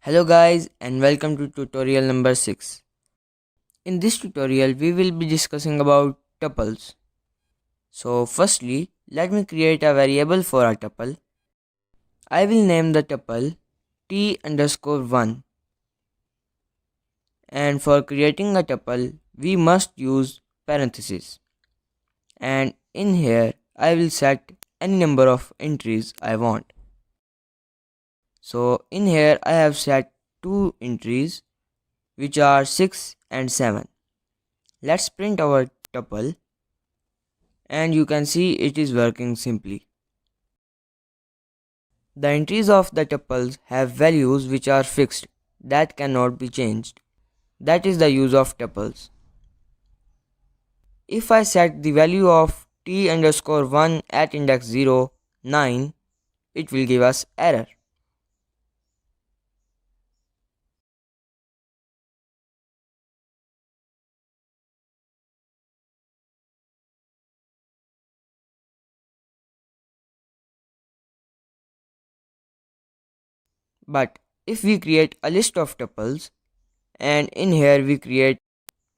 Hello guys and welcome to tutorial number 6. In this tutorial we will be discussing about tuples. So firstly let me create a variable for a tuple. I will name the tuple t_1 and for creating a tuple we must use parentheses, and in here I will set any number of entries I want. So in here I have set two entries which are 6 and 7. Let's print our tuple and you can see it is working simply. The entries of the tuples have values which are fixed that cannot be changed. That is the use of tuples. If I set the value of t_1 at index 0, 9, it will give us error. But if we create a list of tuples and in here we create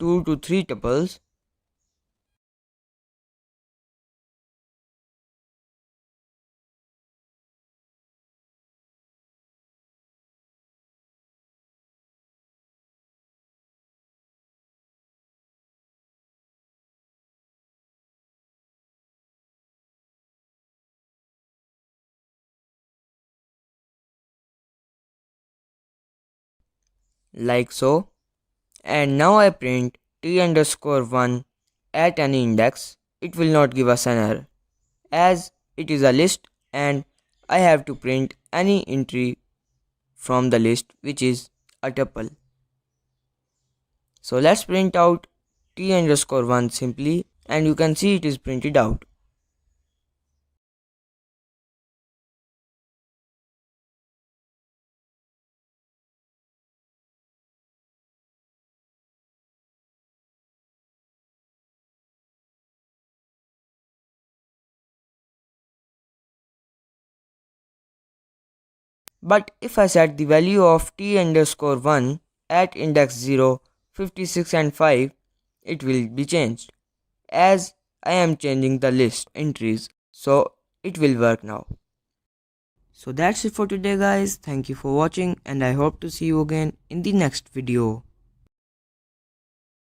2 to 3 tuples, like so, and now I print t_1 at any index, it will not give us an error, as it is a list and I have to print any entry from the list which is a tuple. So let's print out t_1 simply and you can see it is printed out. But if I set the value of t_1 at index 0, 56 and 5, it will be changed, as I am changing the list entries, so it will work now. So that's it for today guys, thank you for watching and I hope to see you again in the next video.